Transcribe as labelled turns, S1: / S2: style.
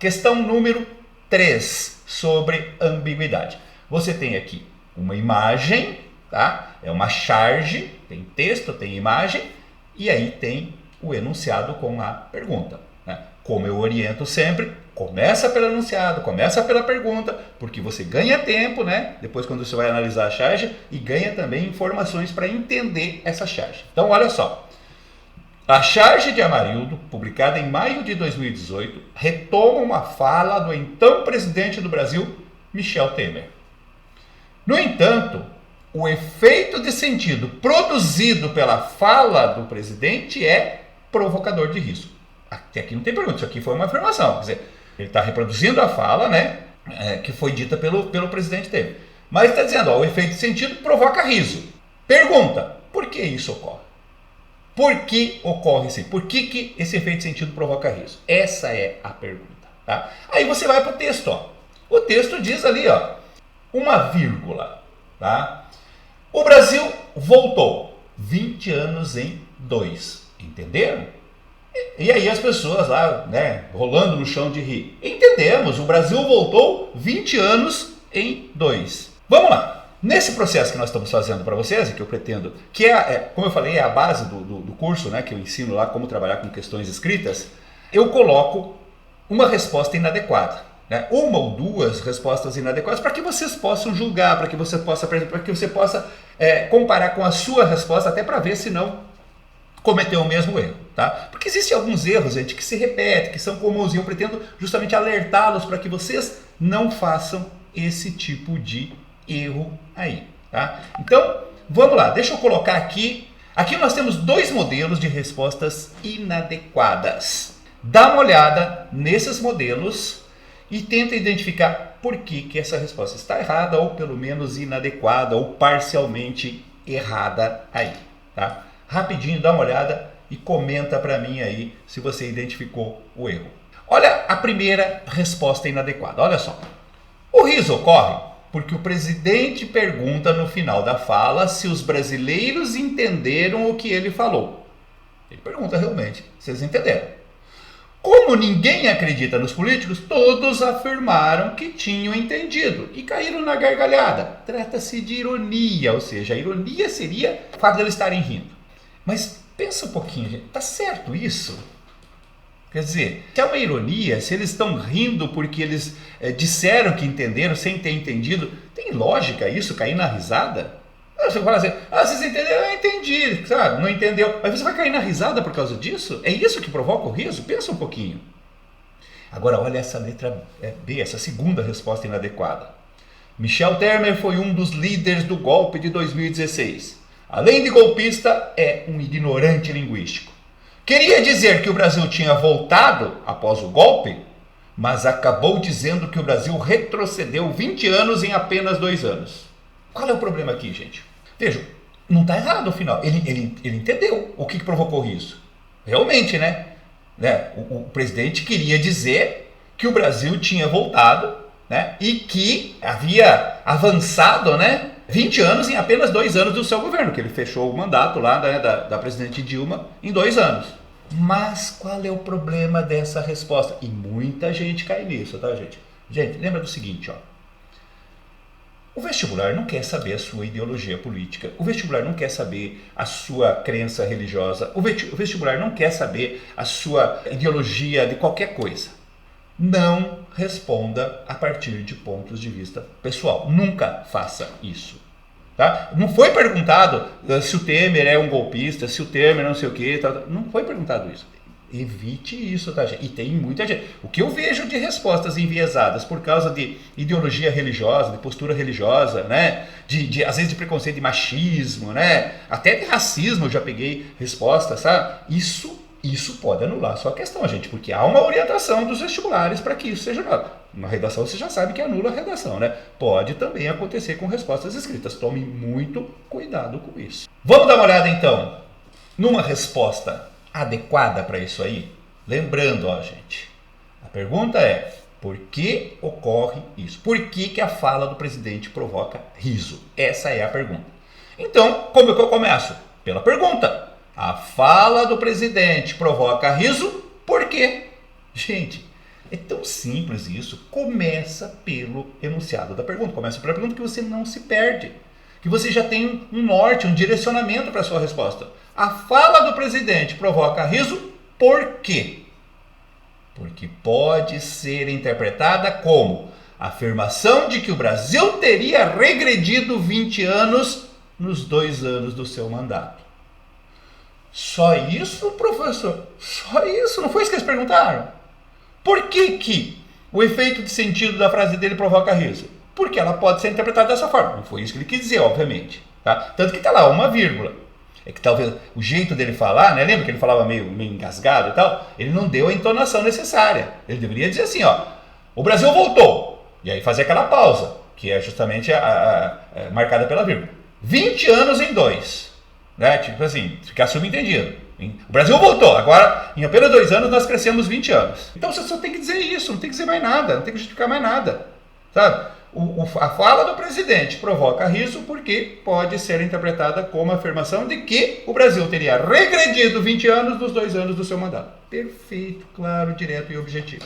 S1: Questão número 3, sobre ambiguidade. Você tem aqui uma imagem, tá? É uma charge, tem texto, tem imagem, e aí tem o enunciado com a pergunta, né? Como eu oriento sempre, começa pelo enunciado, começa pela pergunta, porque você ganha tempo, né? Depois quando você vai analisar a charge, e ganha também informações para entender essa charge. Então olha só, a charge de Amarildo, publicada em maio de 2018, retoma uma fala do então presidente do Brasil, Michel Temer. No entanto, o efeito de sentido produzido pela fala do presidente é provocador de risco. Até aqui não tem pergunta, isso aqui foi uma afirmação. Quer dizer, ele está reproduzindo a fala, né, que foi dita pelo presidente Temer. Mas está dizendo, ó, o efeito de sentido provoca riso. Pergunta, por que isso ocorre? Por que ocorre isso? Por que esse efeito de sentido provoca riso? Essa é a pergunta. Tá? Aí você vai para o texto. Ó. O texto diz ali, ó, uma vírgula. Tá? O Brasil voltou 20 anos em 2. Entenderam? E aí as pessoas lá, né, rolando no chão de rir. Entendemos, o Brasil voltou 20 anos em 2. Vamos lá. Nesse processo que nós estamos fazendo para vocês, e que eu pretendo, que como eu falei, é a base do curso, né, que eu ensino lá como trabalhar com questões escritas, eu coloco uma resposta inadequada, né, uma ou duas respostas inadequadas, para que vocês possam julgar, para que você possa comparar com a sua resposta, até para ver se não cometeu o mesmo erro, tá? Porque existem alguns erros, gente, que se repetem, que são comuns, e eu pretendo justamente alertá-los para que vocês não façam esse tipo de erro aí, tá? Então, vamos lá, deixa eu colocar aqui. Aqui nós temos 2 modelos de respostas inadequadas. Dá uma olhada nesses modelos e tenta identificar por que essa resposta está errada, ou pelo menos inadequada, ou parcialmente errada aí, tá? Rapidinho, dá uma olhada e comenta para mim aí se você identificou o erro. Olha a primeira resposta inadequada, olha só. O riso ocorre porque o presidente pergunta no final da fala se os brasileiros entenderam o que ele falou. Ele pergunta realmente, vocês entenderam? Como ninguém acredita nos políticos, todos afirmaram que tinham entendido e caíram na gargalhada. Trata-se de ironia, ou seja, a ironia seria o fato de eles estarem rindo. Mas pensa um pouquinho, gente, tá certo isso? Quer dizer, se é uma ironia, se eles estão rindo porque eles disseram que entenderam sem ter entendido, tem lógica isso, cair na risada? Você fala assim, vocês entenderam? Eu entendi, sabe? Não entendeu. Mas você vai cair na risada por causa disso? É isso que provoca o riso? Pensa um pouquinho. Agora olha essa letra B, essa segunda resposta inadequada. Michel Temer foi um dos líderes do golpe de 2016. Além de golpista, é um ignorante linguístico. Queria dizer que o Brasil tinha voltado após o golpe, mas acabou dizendo que o Brasil retrocedeu 20 anos em apenas 2 anos. Qual é o problema aqui, gente? Vejam, não está errado o final. Ele entendeu o que provocou isso. Realmente, né? O presidente queria dizer que o Brasil tinha voltado, né? E que havia avançado, né? 20 anos em apenas 2 anos do seu governo, que ele fechou o mandato lá, né, da presidente Dilma em 2 anos. Mas qual é o problema dessa resposta? E muita gente cai nisso, tá, gente? Gente, lembra do seguinte, ó. O vestibular não quer saber a sua ideologia política. O vestibular não quer saber a sua crença religiosa. O vestibular não quer saber a sua ideologia de qualquer coisa. Não responda a partir de pontos de vista pessoal. Nunca faça isso. Tá? Não foi perguntado se o Temer é um golpista, se o Temer não sei o que. Tá? Não foi perguntado isso. Evite isso, tá, gente? E tem muita gente. O que eu vejo de respostas enviesadas por causa de ideologia religiosa, de postura religiosa, né? Às vezes de preconceito, de machismo, né? Até de racismo eu já peguei respostas, sabe? Isso pode anular a sua questão, gente, porque há uma orientação dos vestibulares para que isso seja anulado. Na redação você já sabe que anula a redação, né? Pode também acontecer com respostas escritas. Tome muito cuidado com isso. Vamos dar uma olhada então numa resposta adequada para isso aí? Lembrando, ó, gente, a pergunta é: por que ocorre isso? Por que a fala do presidente provoca riso? Essa é a pergunta. Então, como é que eu começo? Pela pergunta. A fala do presidente provoca riso por quê? Gente, É tão simples isso. Começa pelo enunciado da pergunta. Começa pela pergunta que você não se perde. Que você já tem um norte, um direcionamento para a sua resposta. A fala do presidente provoca riso por quê? Porque pode ser interpretada como afirmação de que o Brasil teria regredido 20 anos nos 2 anos do seu mandato. Só isso, professor? Só isso? Não foi isso que eles perguntaram? Por que o efeito de sentido da frase dele provoca riso? Porque ela pode ser interpretada dessa forma. Não foi isso que ele quis dizer, obviamente. Tá? Tanto que está lá, uma vírgula. É que talvez o jeito dele falar, né? Lembra que ele falava meio engasgado e tal? Ele não deu a entonação necessária. Ele deveria dizer assim, ó, o Brasil voltou. E aí fazer aquela pausa, que é justamente marcada pela vírgula. 20 anos em 2. Né? Tipo assim, ficar subentendido. O Brasil voltou, agora em apenas 2 anos nós crescemos 20 anos. Então você só tem que dizer isso, não tem que dizer mais nada, não tem que justificar mais nada. Sabe? A fala do presidente provoca riso porque pode ser interpretada como a afirmação de que o Brasil teria regredido 20 anos nos 2 anos do seu mandato. Perfeito, claro, direto e objetivo.